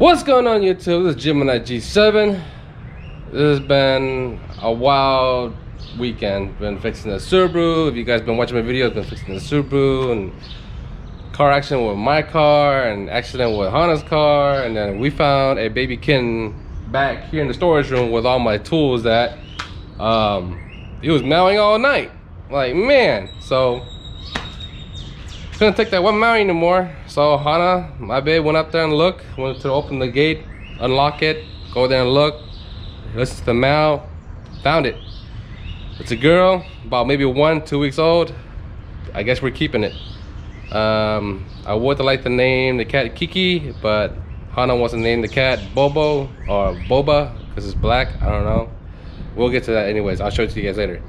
What's going on YouTube? This is Gemini G7. This has been a wild weekend. Been fixing the Subaru. If you guys been watching my videos, been fixing the Subaru and car accident with my car and accident with Hana's car, and then we found a baby kitten back here in the storage room with all my tools that he was meowing all night. Like, man, so couldn't take that one meow anymore. So Hana, my babe, went up there and went to open the gate, unlock it, go there and look, listen to the meow, found it. It's a girl, about maybe 1-2 weeks old. I guess we're keeping it. I would like to name the cat Kiki, but Hana wants to name the cat Bobo or Boba because it's black. I don't know. We'll get to that anyways. I'll show it to you guys later.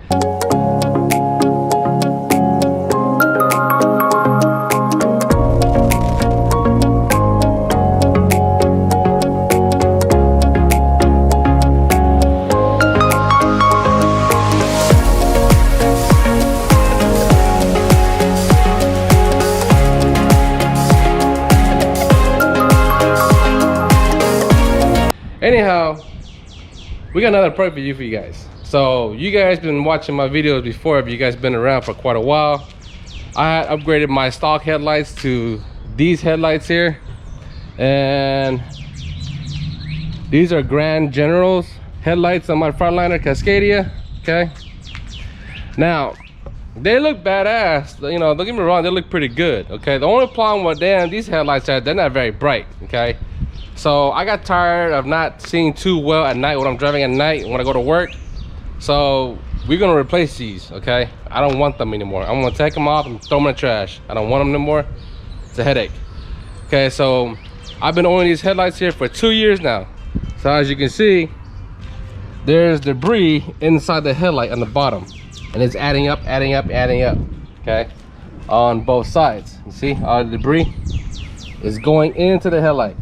Anyhow, we got another product for you guys. So you guys been watching my videos before. If you guys been around for quite a while, I had upgraded my stock headlights to these headlights here, and these are Grand Generals headlights on my Freightliner Cascadia. Okay, now they look badass, you know, don't get me wrong, they look pretty good. Okay, the only problem with them, these headlights are they're not very bright. Okay, so I got tired of not seeing too well at night when I'm driving at night when I go to work. So we're gonna replace these. Okay, I don't want them anymore. I'm gonna take them off and throw them in the trash. I don't want them anymore. It's a headache. Okay, so I've been owning these headlights here for 2 years now. So as you can see, there's debris inside the headlight on the bottom, and it's adding up. Okay, on both sides. You see all the debris is going into the headlight.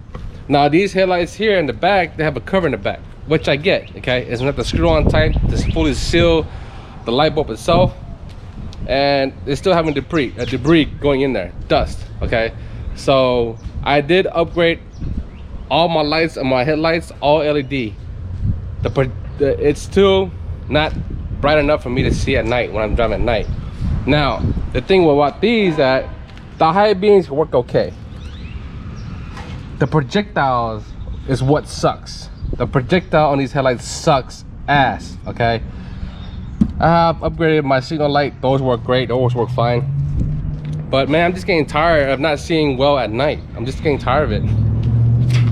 Now these headlights here in the back, they have a cover in the back, which I get. Okay, it's not the screw-on type to fully seal the light bulb itself, and it's still having debris going in there, dust. Okay, so I did upgrade all my lights and my headlights all LED. It's still not bright enough for me to see at night when I'm driving at night. Now the thing about these, that the high beams work okay. The projectiles is what sucks. The projectile on these headlights sucks ass. Okay, I have upgraded my signal light. Those work great. Those work fine. But man, I'm just getting tired of not seeing well at night. I'm just getting tired of it.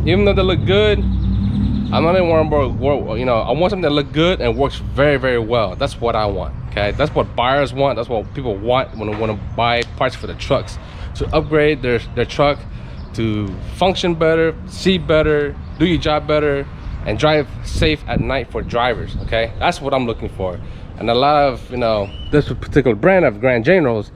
Even though they look good, I'm not even more, you know, I want something that look good and works very, very well. That's what I want. Okay, that's what buyers want. That's what people want when they want to buy parts for the trucks, to upgrade their truck to function better, see better, do your job better, and drive safe at night for drivers. Okay, that's what I'm looking for. And a lot of, you know, this particular brand of Grand Generals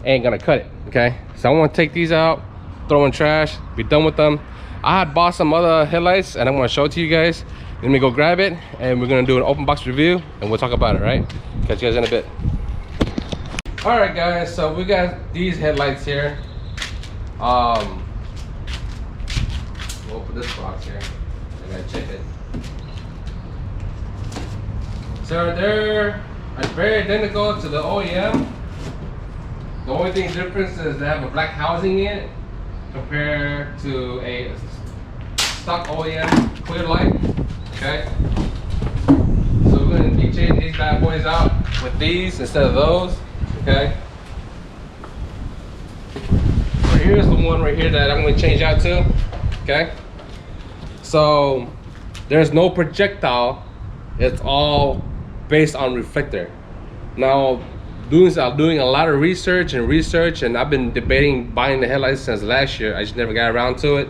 ain't gonna cut it. Okay, so I want to take these out, throw in trash, be done with them. I had bought some other headlights and I'm going to show it to you guys. Let me go grab it and we're going to do an open box review and we'll talk about it. Right, catch you guys in a bit. All right guys, so we got these headlights here. We'll open this box here. I gotta check it. So they're very identical to the OEM. The only thing difference is they have a black housing in it compared to a stock OEM clear light. Okay, so we're gonna be changing these bad boys out with these instead of those. Okay, so here's the one right here that I'm gonna change out to. Okay, so there's no projectile, it's all based on reflector. Now I'm doing a lot of research, and I've been debating buying the headlights since last year. I just never got around to it,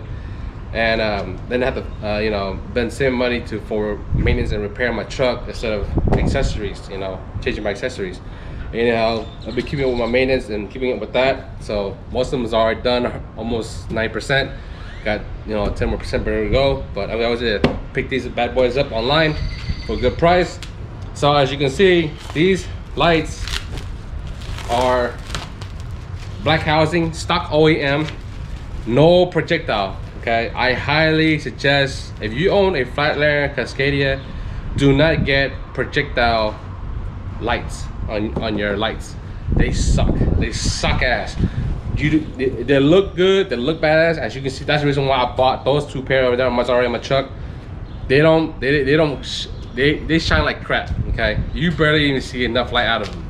and then I have to you know, been saving money for maintenance and repair my truck instead of accessories, you know, changing my accessories. Anyhow, I've been keeping up with my maintenance and keeping up with that, so most of them is already done, almost 9%. Got, you know, 10% more better to go, but I was able to pick these bad boys up online for a good price. So as you can see, these lights are black housing, stock OEM, no projectile. Okay, I highly suggest, if you own a Freightliner Cascadia, do not get projectile lights on your lights. They suck. They suck ass. They look good. They look badass. As you can see, that's the reason why I bought those 2 pair over there. I'm already in my truck. They shine like crap. Okay, you barely even see enough light out of them.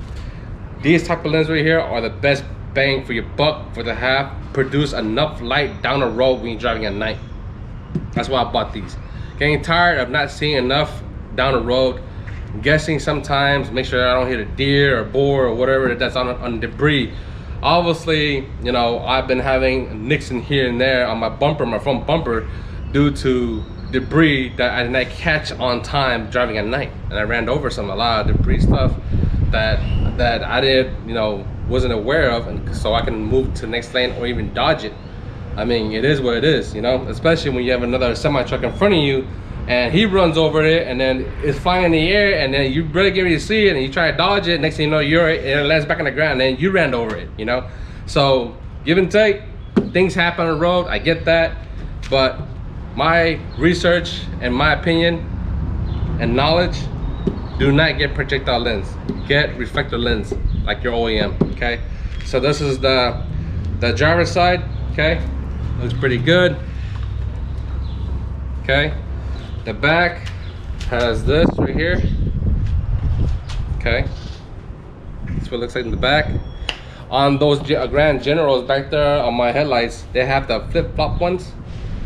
These type of lenses right here are the best bang for your buck for the half. Produce enough light down the road when you're driving at night. That's why I bought these. Getting tired of not seeing enough down the road. Guessing sometimes, make sure I don't hit a deer or boar or whatever that's on debris. Obviously, you know, I've been having nicks in here and there on my bumper, my front bumper, due to debris that I did not catch on time driving at night, and I ran over a lot of debris stuff that I wasn't aware of, and so I can move to the next lane or even dodge it. I mean, it is what it is, you know, especially when you have another semi truck in front of you and he runs over it and then it's flying in the air, and then you really get ready to see it and you try to dodge it. Next thing you know, it lands back on the ground and then you ran over it, you know. So give and take, things happen on the road, I get that, but my research and my opinion and knowledge, do not get projectile lens. Get reflector lens like your OEM. Okay, so this is the driver's side. Okay, looks pretty good. Okay, the back has this right here. Okay, that's what it looks like in the back. On those Grand Generals back there on my headlights, they have the flip-flop ones.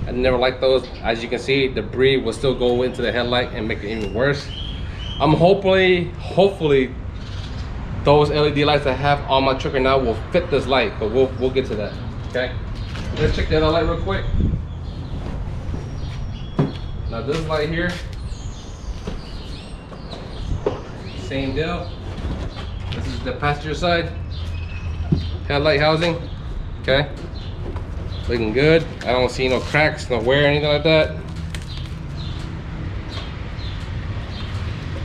I never liked those. As you can see, debris will still go into the headlight and make it even worse. I'm hopefully those LED lights I have on my truck right now will fit this light, but we'll get to that. Okay, let's check the other light real quick. Now this light here, same deal. This is the passenger side headlight housing. Okay, looking good. I don't see no cracks, no wear, anything like that.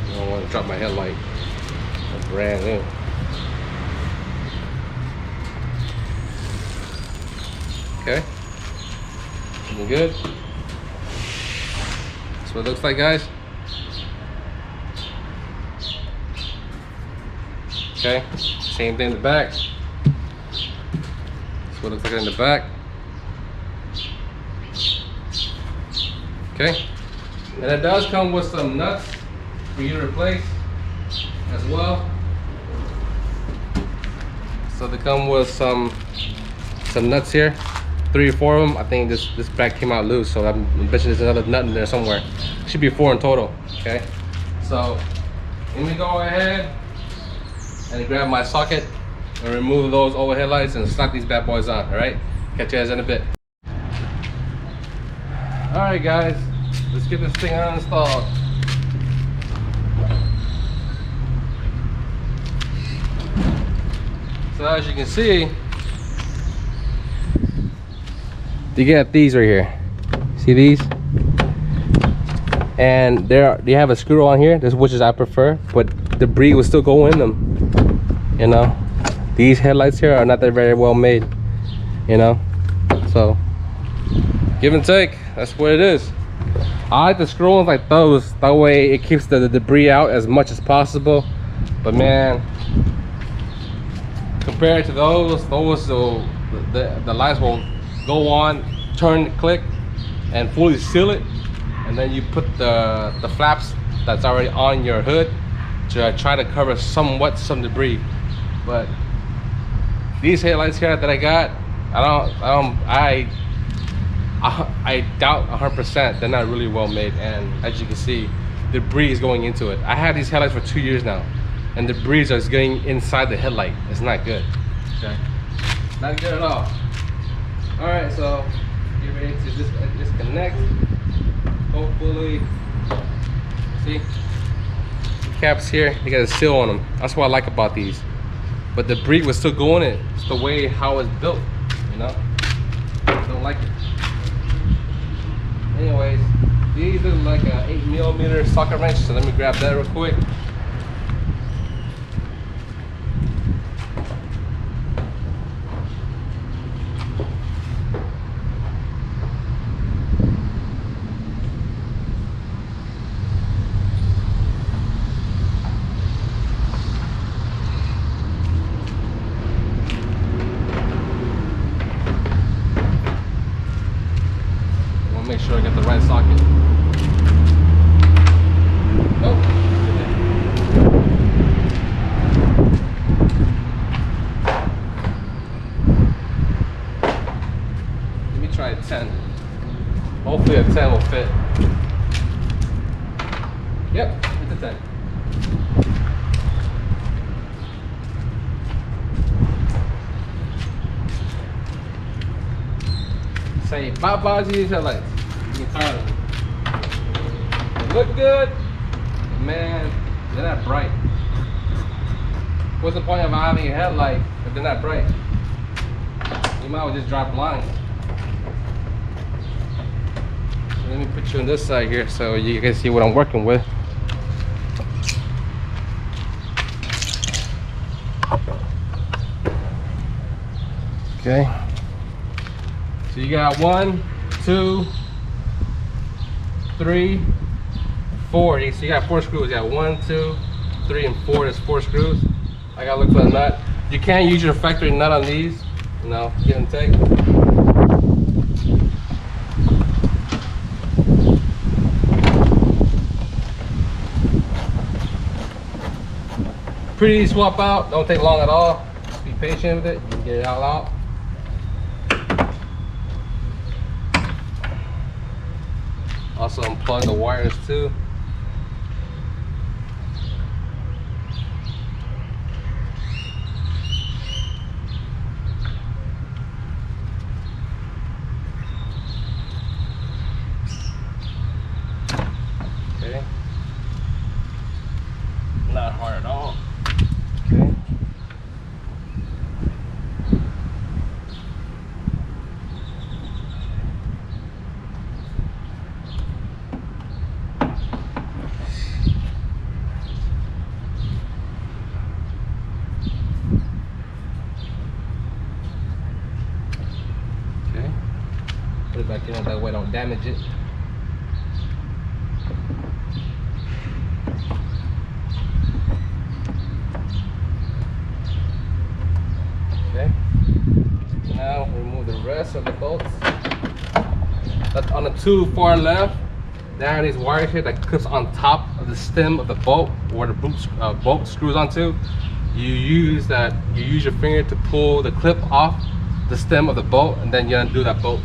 I don't want to drop my headlight. It's brand new. Okay, looking good. That's what it looks like, guys. Okay, same thing in the back. That's what it looks like in the back. Okay, and it does come with some nuts for you to replace as well. So they come with some nuts here, 3 or 4 of them. I think this back came out loose, so I'm betting there's another nut in there somewhere. Should be 4 in total. Okay, so let me go ahead and grab my socket and remove those overhead lights and slap these bad boys on. All right, catch you guys in a bit. All right, guys, let's get this thing uninstalled. So as you can see, you get these right here. See these? And they have a screw on here, this which is I prefer, but debris will still go in them. You know, these headlights here are not that very well made. You know, so give and take. That's what it is. I like the screw ones like those. That way it keeps the debris out as much as possible. But man, compared to those will the lights will go on, turn, click, and fully seal it, and then you put the flaps that's already on your hood to try to cover some debris. But these headlights here that I got, I doubt 100% they're not really well made, and as you can see, debris is going into it. I had these headlights for 2 years now, and debris is getting inside the headlight. It's not good. Okay, not good at all. All right, so get ready to disconnect. Hopefully, see the caps here, they got a seal on them. That's what I like about these. But the debris will still go in it. It's the way how it's built, you know. Don't like it. Anyways, these look like a 8mm socket wrench. So let me grab that real quick. fit. Yep, it's a 10. Say bye-bye to these headlights. You get tired of them. They look good, but man, they're not bright. What's the point of having a headlight if they're not bright? You might as well just drive blind. Let me put you on this side here so you can see what I'm working with. Okay. So you got 1, 2, 3, 4. So you got 4 screws. You got 1, 2, 3, and 4. There's 4 screws. I gotta look for the nut. You can't use your factory nut on these. No, give and take. Pretty easy to swap out. Don't take long at all. Just be patient with it. You can get it all out. Also unplug the wires too. Okay. Not hard at all. Okay. Put it back in that way, don't damage it. Okay. Now remove the rest of the bolts. That's on the 2 far left. There are these wires here that clips on top of the stem of the bolt where the bolt screws onto. You use your finger to pull the clip off the stem of the bolt, and then you undo that bolt.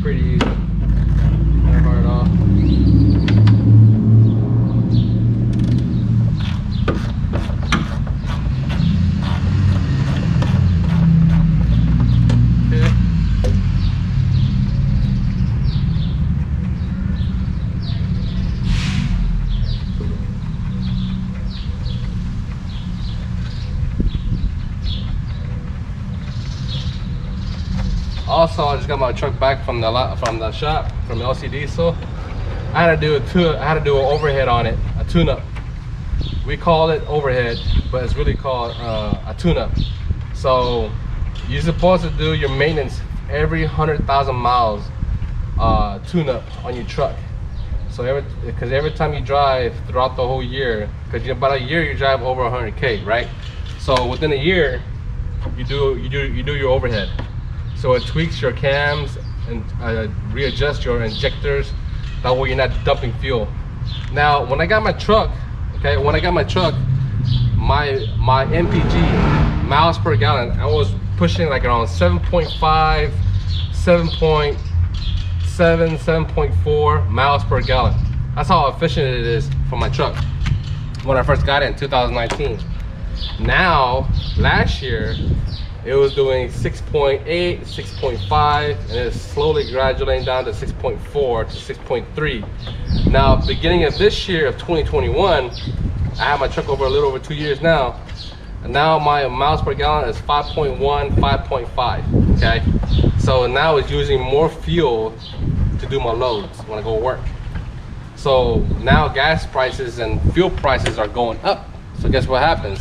Pretty easy. Not hard at all. Okay. Also, I just got my truck back from the shop from LCD, so I had to do an overhead on it, a tune-up. We call it overhead, but it's really called a tune-up. So you're supposed to do your maintenance every 100,000 miles, tune-up on your truck. So every time you drive throughout the whole year, because about a year you drive over 100K, right? So within a year, you do your overhead. So it tweaks your cams and readjusts your injectors. That way you're not dumping fuel. Now, when I got my truck, my MPG, miles per gallon, I was pushing like around 7.5, 7.7, 7.4 miles per gallon. That's how efficient it is for my truck when I first got it in 2019. Now, last year, it was doing 6.8, 6.5, and it's slowly graduating down to 6.4 to 6.3. Now, beginning of this year of 2021, I have my truck over a little over 2 years now, and now my miles per gallon is 5.1, 5.5. Okay, so now it's using more fuel to do my loads when I go to work. So now gas prices and fuel prices are going up. So guess what happens?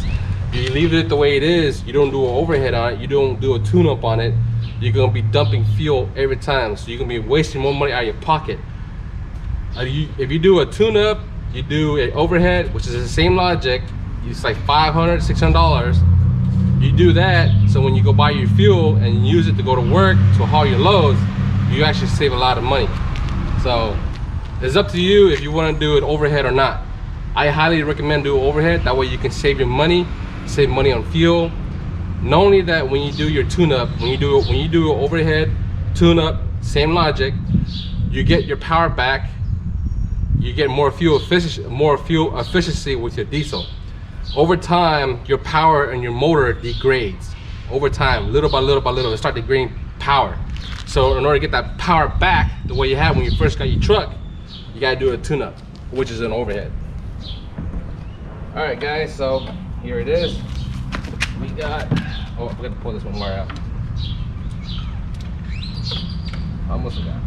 You leave it the way it is, you don't do an overhead on it, you don't do a tune-up on it, you're gonna be dumping fuel every time. So you're gonna be wasting more money out of your pocket. If you do a tune-up, you do an overhead, which is the same logic, it's like $500, $600. You do that, so when you go buy your fuel and use it to go to work, to haul your loads, you actually save a lot of money. So it's up to you if you wanna do an overhead or not. I highly recommend doing overhead, that way you can save your money, save money on fuel, Not only that, when you do your tune-up, when you do an overhead tune-up, same logic, you get your power back, you get more fuel efficiency with your diesel. Over time, your power and your motor degrades. Over time, little by little, it starts degrading power. So in order to get that power back the way you had when you first got your truck, you gotta do a tune-up, which is an overhead. All right, guys, so here it is. We got, oh, we got to pull this one wire out. Almost forgot.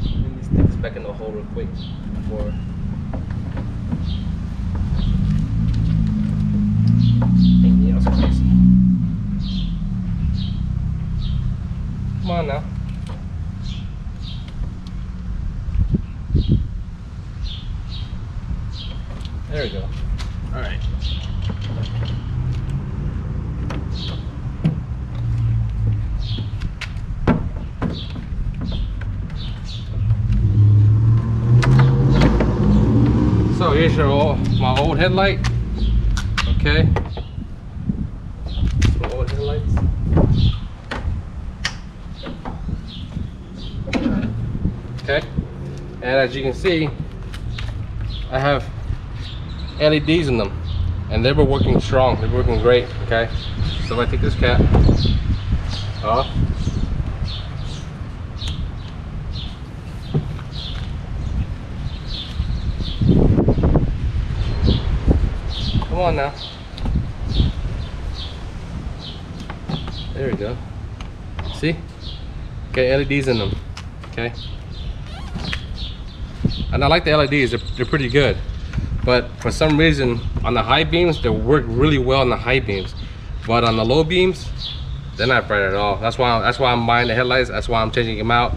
Let me stick this back in the hole real quick before. Anything else crazy. Come on now. There we go. All right. So here's my old headlight. Okay. My old headlights. Okay. And as you can see, I have LEDs in them, and they were working strong. They were working great. Okay. So if I take this cap off. Come on now. There we go. See? Okay, LEDs in them. Okay. And I like the LEDs, they're pretty good. But for some reason, on the high beams, they work really well on the high beams. But on the low beams, they're not bright at all. That's why I'm buying the headlights. That's why I'm changing them out.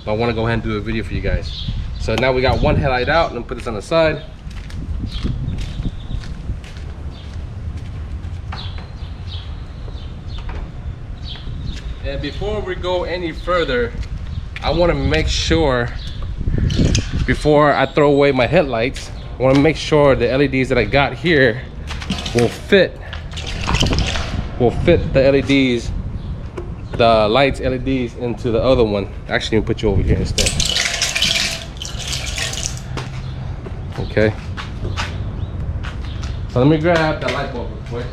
But I want to go ahead and do a video for you guys. So now we got one headlight out. Let me put this on the side. And before we go any further, I want to make sure, before I throw away my headlights, I want to make sure the LEDs that I got here will fit the LEDs, the lights LEDs into the other one. Actually, let me put you over here instead. Okay. So let me grab that light bulb real quick.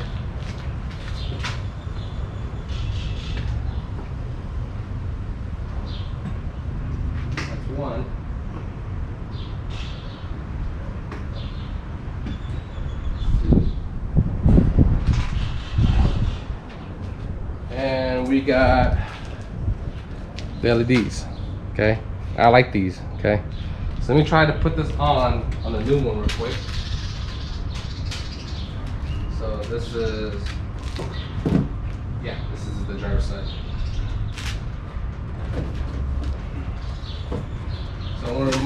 That's one. And we got the LEDs. Okay, I like these. Okay, so let me try to put this on the new one real quick. So this is, yeah, this is the driver's side. So I want to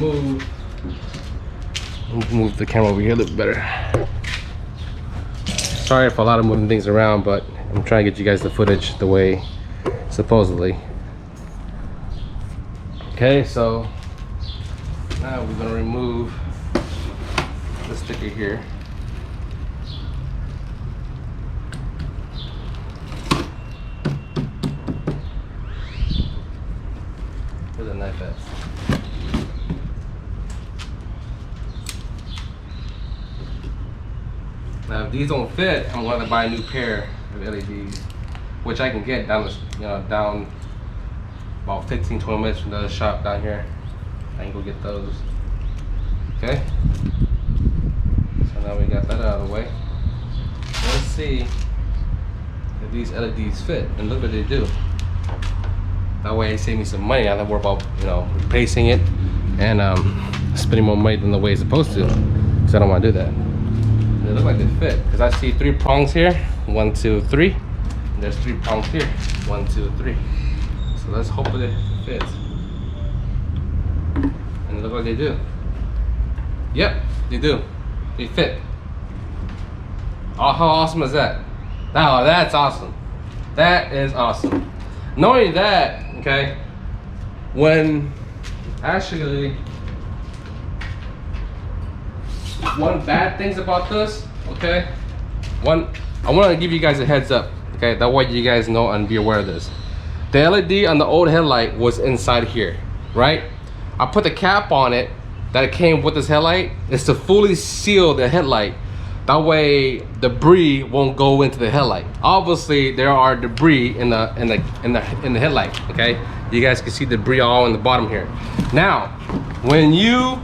move the camera over here a little better. Sorry for a lot of moving things around, but I'm trying to get you guys the footage the way supposedly. Okay, so now we're gonna remove the sticker here. Where's the knife at? Now, if these don't fit, I'm going to buy a new pair of LEDs, which I can get down, down about 15-20 minutes from the shop down here. I can go get those. Okay. So now we got that out of the way. Let's see if these LEDs fit, and look what they do. That way, it saves me some money. I don't worry about replacing it and spending more money than the way it's supposed to, because I don't want to do that. They look like they fit, because I see 3 prongs here, 1, 2, 3. And there's 3 prongs here, 1, 2, 3. So let's hope that it fits. And they look like they do. Yep, they do. They fit. Oh, how awesome is that? Now that's awesome. That is awesome. Not only that, okay, when actually one bad things about this, okay? One, I want to give you guys a heads up, okay? That way you guys know and be aware of this. The LED on the old headlight was inside here, right? I put the cap on it that it came with this headlight. It's to fully seal the headlight. That way debris won't go into the headlight. Obviously there are debris in the headlight, okay? You guys can see debris all in the bottom here. Now, when you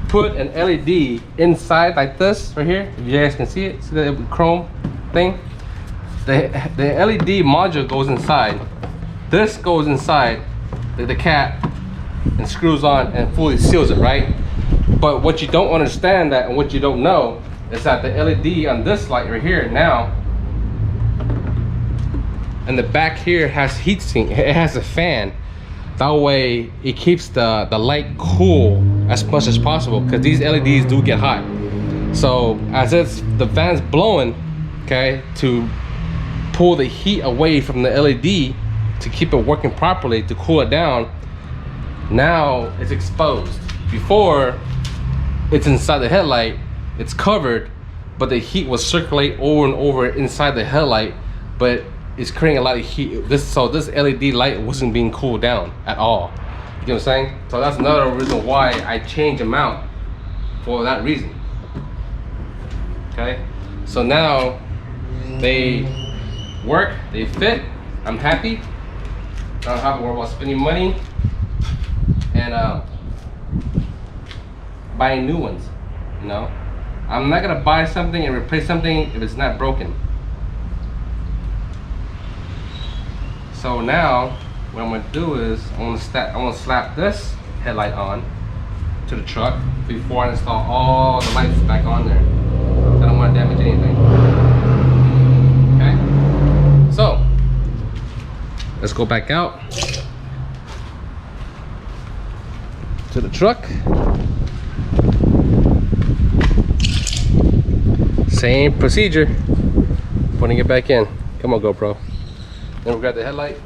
put an LED inside like this right here, if you guys can see it, see the chrome thing? The LED module goes inside. This goes inside the cap and screws on and fully seals it, right? But what you don't understand that and what you don't know is that the LED on this light right here now, and the back here has heat sink, it has a fan. That way it keeps the light cool as much as possible, because these LEDs do get hot. So as the fan's blowing, okay, to pull the heat away from the LED to keep it working properly, to cool it down, now it's exposed. Before, it's inside the headlight, it's covered, but the heat will circulate over and over inside the headlight, but it's creating a lot of heat. So this LED light wasn't being cooled down at all. You know what I'm saying? So that's another reason why I changed them out, for that reason. Okay, so now they work, they fit, I'm happy. I don't have to worry about spending money and buying new ones, you know? I'm not gonna buy something and replace something if it's not broken. So now, what I'm gonna do is I'm gonna slap this headlight on to the truck before I install all the lights back on there. I don't want to damage anything. Okay. So let's go back out to the truck. Same procedure. Putting it back in. Come on, GoPro. Then we grab the headlight.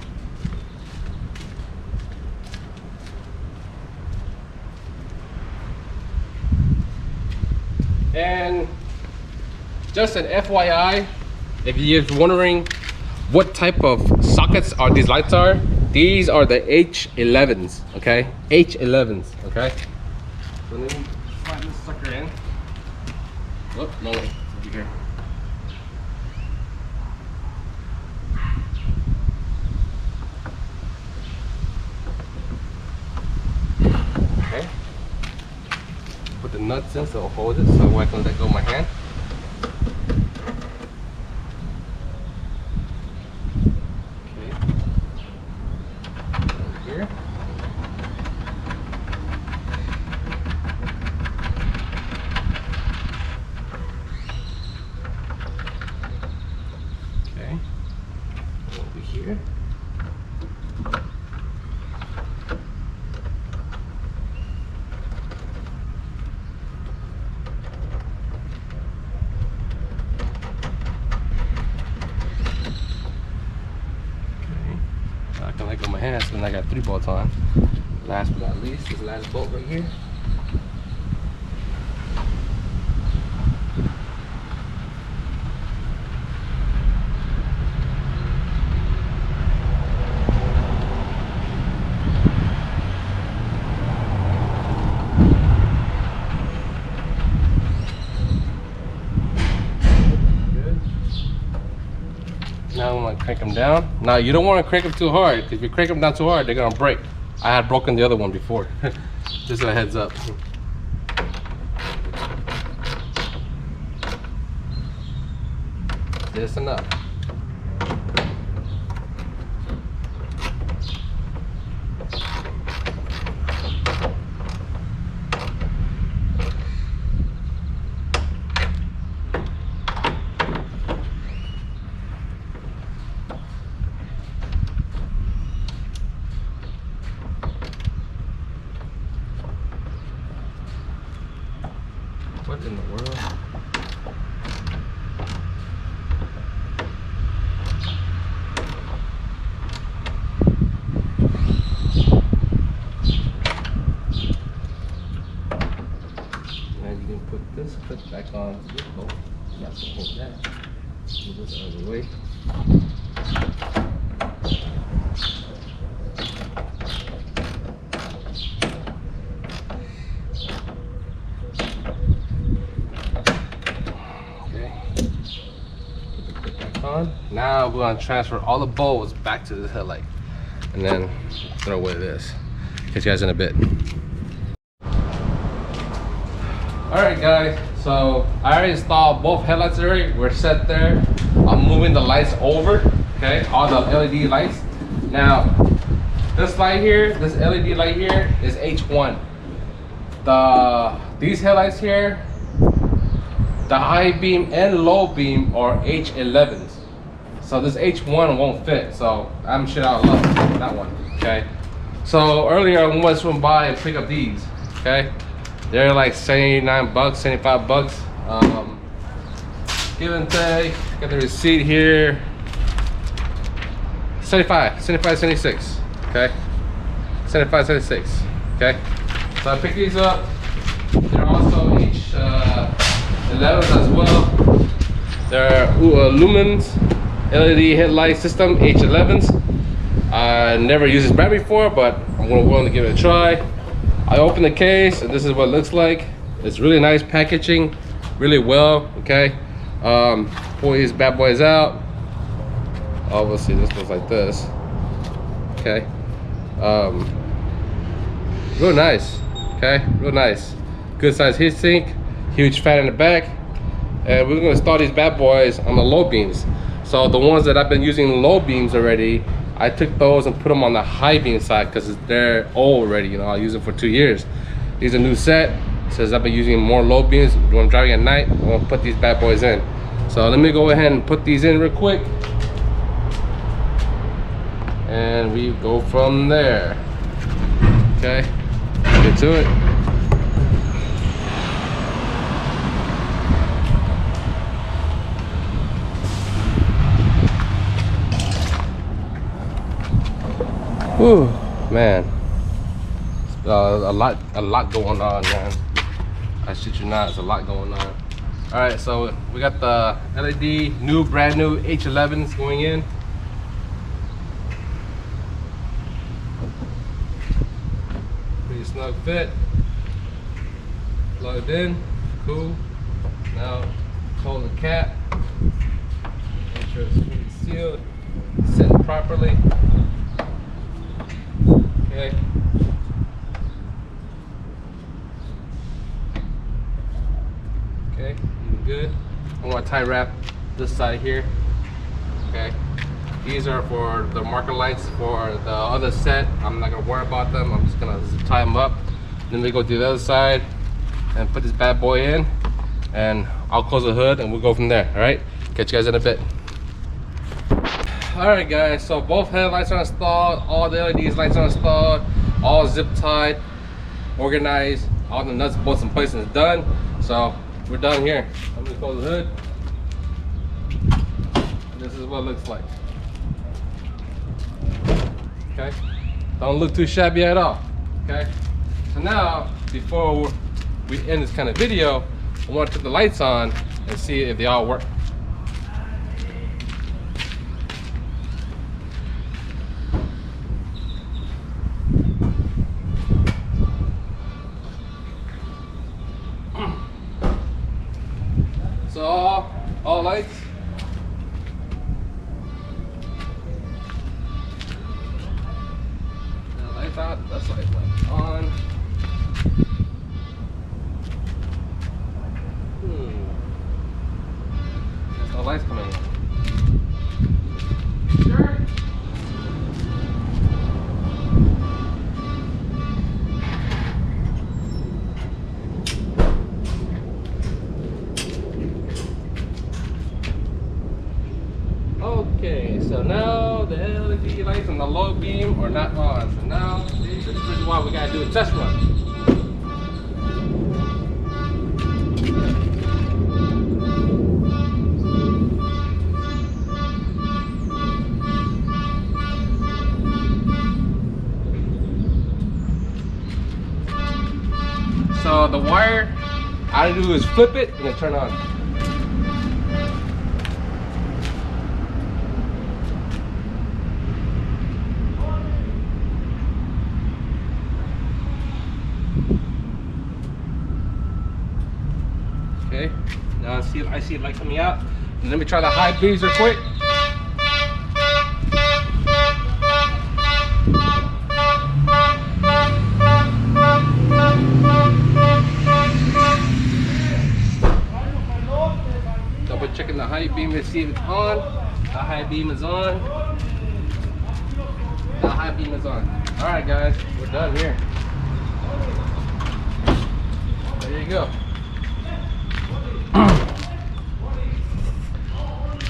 And just an FYI, if you're wondering what type of sockets are these lights are, these are the H11s, okay? H11s, okay? So let me slide this sucker in. Oh, no, over here. Okay. Put the nuts in so it'll hold it so I can let go of my hand. Here. I can let go of my hands, and I got 3 bolts on. Last but not least, this last bolt right here. Now I'm gonna crank them down. Now you don't want to crank them too hard, because if you crank them down too hard, they're gonna break. I had broken the other one before. Just a heads up. Just enough. What in the world? Now you can put this clip back on. Oh, you have to hold that. Move this out of the way. On. Now we're going to transfer all the bolts back to the headlight and then throw away this. Catch you guys in a bit. Alright guys, so I already installed both headlights already. We're set there. I'm moving the lights over, okay, all the LED lights. Now this light here, this LED light here is H1. These headlights here, the high beam and low beam are H11s. So this H1 won't fit, so I'm shit out of luck with that one, okay? So earlier I went to buy and pick up these, okay? They're like 79 bucks, 75 bucks. Give and take, got the receipt here. 75, 76, okay? 75, 76, okay? So I picked these up. They're also H11s as well. They're lumens. LED headlight system, H11s. I never used this brand before, but I'm willing to give it a try. I opened the case and this is what it looks like. It's really nice packaging, really well, okay? Pull these bad boys out. Obviously this looks like this, okay? Real nice, okay? Real nice. Good size heatsink, huge fan in the back. And we're gonna install these bad boys on the low beams. So the ones that I've been using low beams already, I took those and put them on the high beam side because they're old already, you know, I use them for 2 years. These are a new set, since I've been using more low beams when I'm driving at night. I'm gonna put these bad boys in. So let me go ahead and put these in real quick. And we go from there. Okay, get to it. Whew, man, a lot going on, man. I shit you not, it's a lot going on. All right, so we got the LED brand new H11s going in. Pretty snug fit. Plugged in, cool. Now close the cap. Make sure it's fully sealed, set properly. Okay. Okay, good. I'm gonna tie wrap this side here. Okay. These are for the marker lights for the other set. I'm not gonna worry about them. I'm just gonna tie them up. Then we go to the other side and put this bad boy in, and I'll close the hood and we'll go from there. All right. Catch you guys in a bit. Alright guys, so both headlights are installed, all the LED lights are installed, all zip tied, organized, all the nuts, bolts, and places is done. So we're done here. I'm gonna close the hood. This is what it looks like. Okay, don't look too shabby at all. Okay, so now before we end this kind of video, I want to put the lights on and see if they all work. So all lights. Now lights out, that's light on. There's no lights coming on. Sure. Okay, so now the LED lights on the low beam are not on. So now this is why we gotta do a test run. So the wire All I do is flip it and then turn on. Okay, now I see it light coming out. And let me try the high beams real quick. Double checking the high beam to see if it's on. The high beam is on. The high beam is on. All right, guys, we're done here. There you go.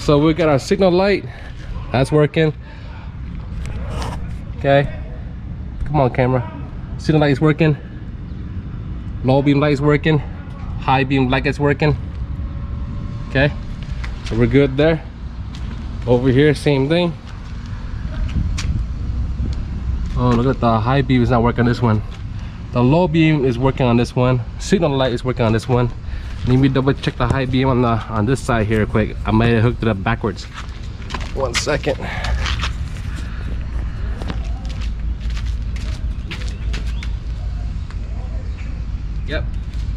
So we got our signal light, that's working. Okay, come on camera. Signal light is working. Low beam light is working. High beam light is working. Okay, so we're good there. Over here, same thing. Oh, look at the high beam is not working on this one. The low beam is working on this one. Signal light is working on this one. Let me double check the high beam on this side here quick. I might have hooked it up backwards. 1 second. Yep,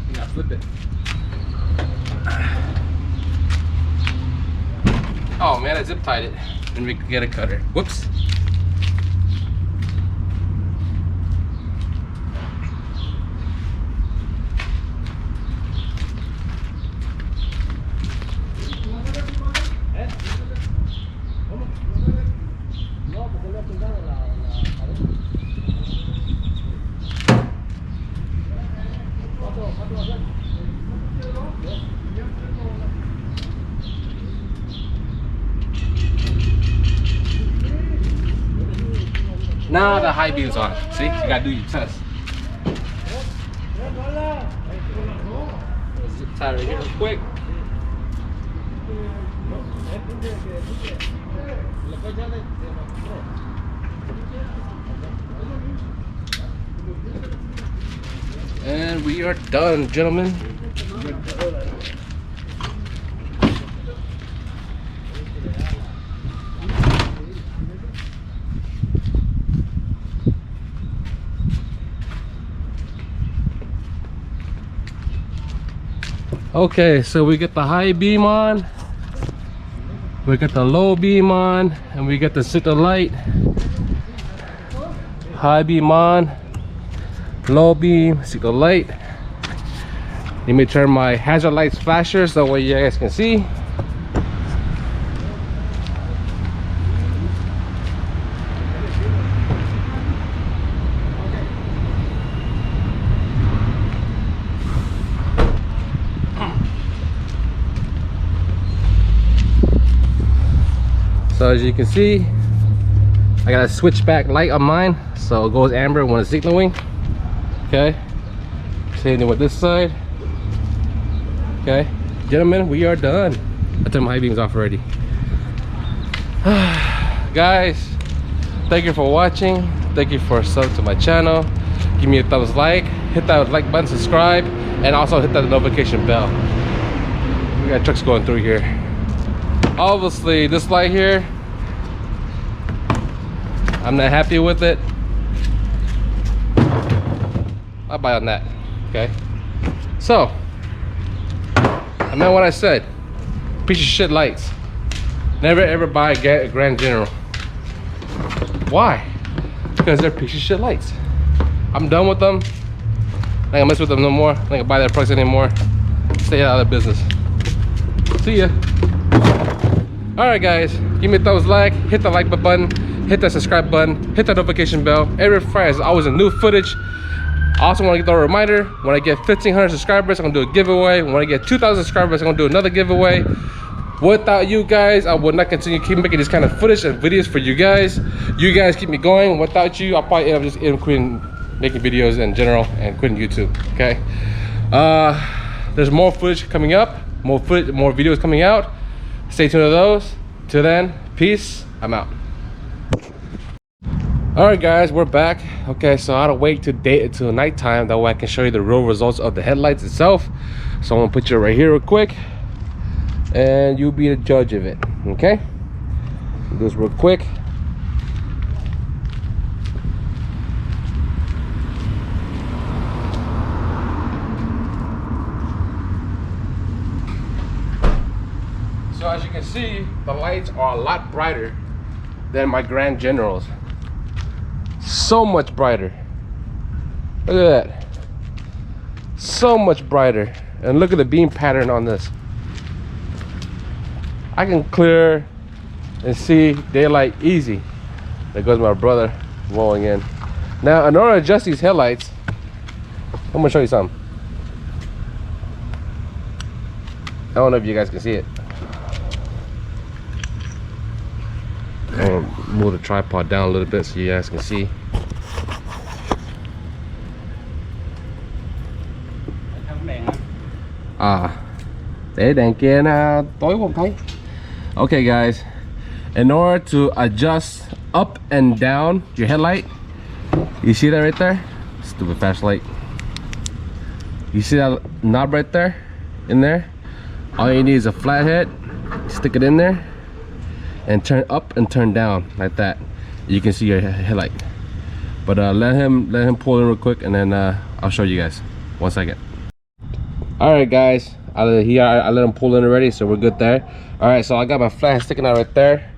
you gotta flip it. Oh man, I zip tied it. Then we can get a cutter. Whoops. Now the high beam's on. See, you gotta do your test. Zip tie right here real quick. And we are done, gentlemen. Okay, so we get the high beam on, we got the low beam on, and we get the signal light. High beam on, low beam, signal light. Let me turn my hazard lights flasher so that way you guys can see. So as you can see, I got a switchback light on mine, so it goes amber when it's signaling. Okay, same thing with this side. Okay, gentlemen, we are done. I took my high beams off already. Guys, thank you for watching. Thank you for sub to my channel. Give me a thumbs like, hit that like button, subscribe, and also hit that notification bell. We got trucks going through here. Obviously this light here, I'm not happy with it. I'll buy on that. Okay, so I meant what I said. Piece of shit lights. Never ever buy a Grand General. Why? Because they're piece of shit lights. I'm done with them. I ain't gonna mess with them no more. I ain't gonna buy their products anymore. Stay out of their business. See ya. Alright guys, give me a thumbs like, hit the like button, hit that subscribe button, hit that notification bell. Every Friday is always a new footage. I also want to get a reminder, when I get 1,500 subscribers, I'm going to do a giveaway. When I get 2,000 subscribers, I'm going to do another giveaway. Without you guys, I would not continue keep making this kind of footage and videos for you guys. You guys keep me going. Without you, I'll probably end up just quitting making videos in general and quitting YouTube, okay? There's more footage coming up, more videos coming out. Stay tuned to those. Till then, peace. I'm out. All right, guys, we're back. Okay, so I had to wait till nighttime, that way I can show you the real results of the headlights itself. So I'm gonna put you right here real quick, and you'll be the judge of it. Okay, do this real quick. So as you can see, the lights are a lot brighter than my Grand Generals. So much brighter. Look at that. So much brighter. And look at the beam pattern on this. I can clear and see daylight easy. There goes my brother rolling in. Now, in order to adjust these headlights, I'm gonna show you something. I don't know if you guys can see it. I'm gonna move the tripod down a little bit so you guys can see. Để đèn kia nó tối không thấy. Okay, guys, in order to adjust up and down your headlight, you see that right there? Stupid flashlight. You see that knob right there? In there? All you need is a flathead. Stick it in there and turn up and turn down like that. You can see your headlight. But let him pull in real quick, and then I'll show you guys. 1 second. All right, guys, I let him pull in already, so we're good there. All right, so I got my flathead sticking out right there.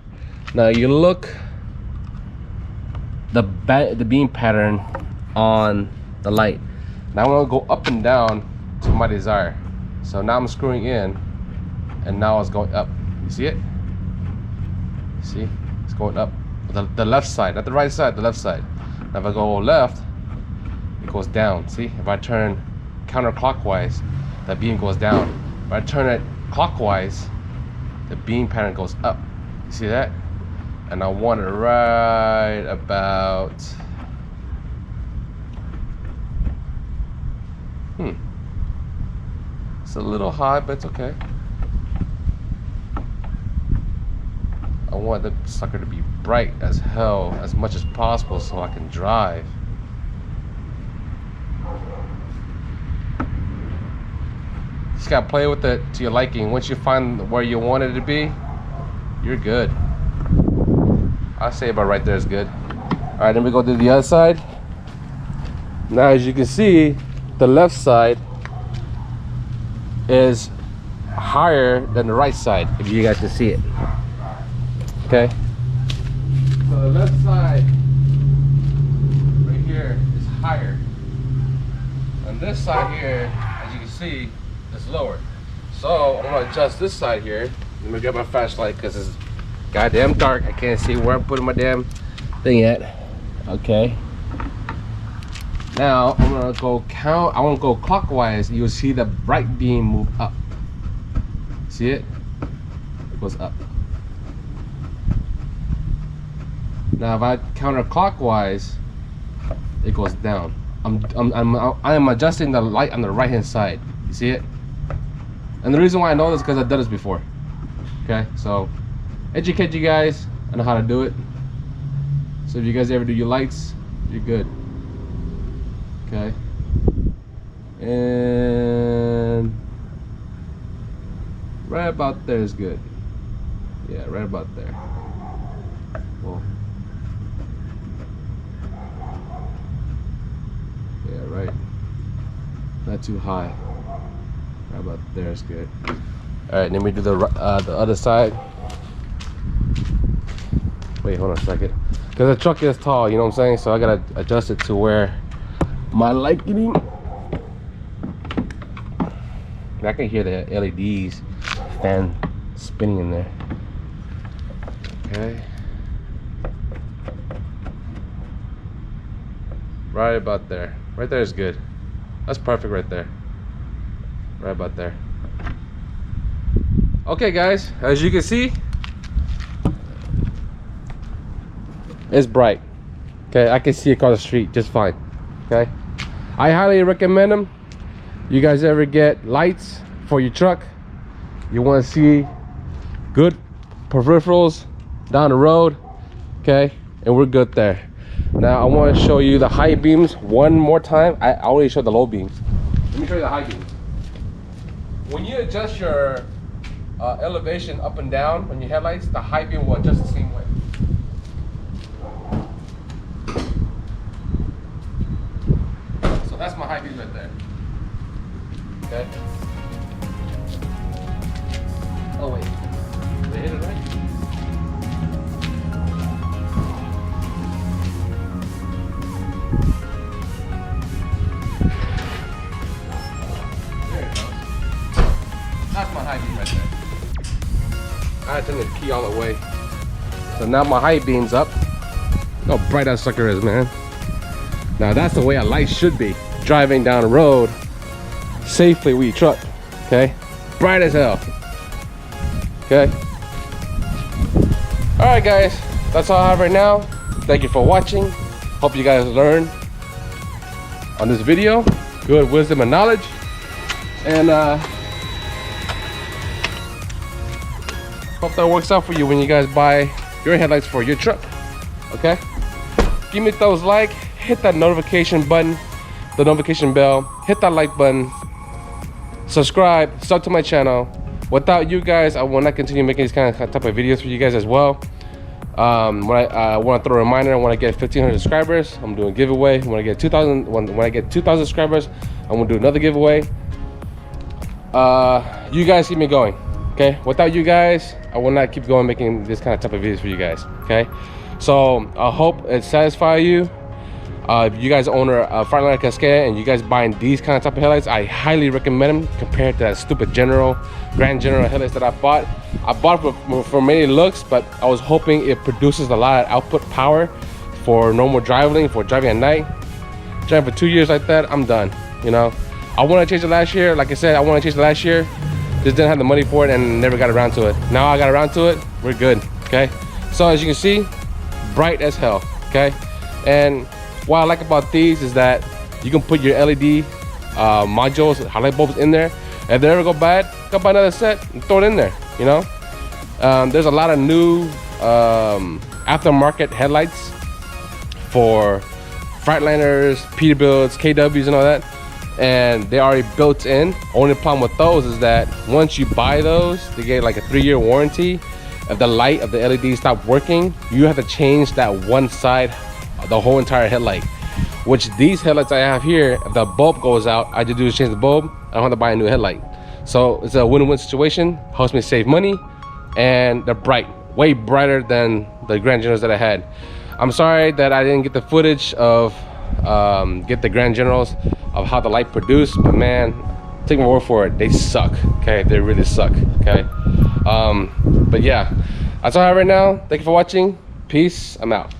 Now you look the beam pattern on the light. Now I'm gonna go up and down to my desire. So now I'm screwing in, and now it's going up. You see it? See, it's going up. The left side, not the right side, the left side. Now if I go left, it goes down. See, if I turn counterclockwise, the beam goes down. If I turn it clockwise, the beam pattern goes up. You see that? And I want it right about it's a little high, but it's okay. I want the sucker to be bright as hell as much as possible so I can drive. Just gotta play with it to your liking. Once you find where you want it to be, you're good. I say about right there is good. All right, then we go to the other side. Now, as you can see, the left side is higher than the right side, if you guys can see it. Okay. So the left side right here is higher. And this side here, as you can see, is lower. So I'm gonna adjust this side here. Let me get my flashlight because it's goddamn dark. I can't see where I'm putting my damn thing at. Okay. Now I'm gonna go count. I want to go clockwise. You'll see the bright beam move up. See it? It goes up. Now if I counterclockwise, it goes down. I am adjusting the light on the right hand side. You see it? And the reason why I know this is because I've done this before. Okay, so educate you guys on how to do it. So if you guys ever do your lights, you're good. Okay. And right about there is good. Yeah, right about there. Whoa. Yeah, right. Not too high. Right about there is good. All right, then we do the other side. Wait, hold on a second. Because the truck is tall, you know what I'm saying? So I gotta adjust it to where my lighting. I can hear the LEDs fan spinning in there. Okay. Right about there. Right there is good. That's perfect right there. Right about there. Okay, guys, as you can see, it's bright. Okay, I can see across the street just fine. Okay, I highly recommend them. You guys ever get lights for your truck, you want to see good peripherals down the road, okay, and we're good there. Now I want to show you the high beams one more time. I already showed the low beams. Let me show you the high beams. When you adjust your elevation up and down on your headlights, the high beam will adjust the same way. So that's my high beam right there. Okay. Oh wait, did I hit it right? There it goes. That's my high beam right there. I had to turn the key all the way. So now my high beam's up. Look how bright that sucker is, man. Now that's the way a light should be. Driving down the road safely with your truck, okay? Bright as hell, okay? All right, guys, that's all I have right now. Thank you for watching. Hope you guys learned on this video. Good wisdom and knowledge. And hope that works out for you when you guys buy your headlights for your truck, okay? Give me a thumbs like, hit that notification button, the notification bell, hit that like button, subscribe, sub to my channel. Without you guys, I will not continue making these kind of type of videos for you guys as well. When I want to throw a reminder, when I get 1,500 subscribers, I'm doing a giveaway. When I get 2,000, when I get 2,000 subscribers, I'm gonna do another giveaway. You guys keep me going, okay? Without you guys, I will not keep going making this kind of type of videos for you guys, okay? So I hope it satisfies you. If you guys own a Freightliner Cascadia and you guys buying these kind of type of headlights, I highly recommend them compared to that stupid Grand General headlights that I bought. I bought for many looks, but I was hoping it produces a lot of output power for normal driving, for driving at night. Driving for 2 years like that, I'm done, you know. I wanted to change it last year. Like I said, I wanted to change it last year. Just didn't have the money for it and never got around to it. Now I got around to it, we're good, okay? So as you can see, bright as hell, okay? And what I like about these is that you can put your LED modules, highlight bulbs in there. If they ever go bad, go buy another set and throw it in there, you know? There's a lot of new aftermarket headlights for Freightliners, Peterbilts, KWs and all that. And they already built in. Only problem with those is that once you buy those, they get like a 3-year warranty. If the light of the LED stop working, you have to change that one side, the whole entire headlight. Which these headlights I have here, if the bulb goes out, I just do is change the bulb. I don't have to buy a new headlight. So it's a win-win situation. Helps me save money, and they're bright, way brighter than the Grand Generals that I had. I'm sorry that I didn't get the footage of get the Grand Generals of how the light produced, but man, take my word for it, they suck, okay? They really suck, okay? But yeah, that's all I have right now. Thank you for watching. Peace. I'm out.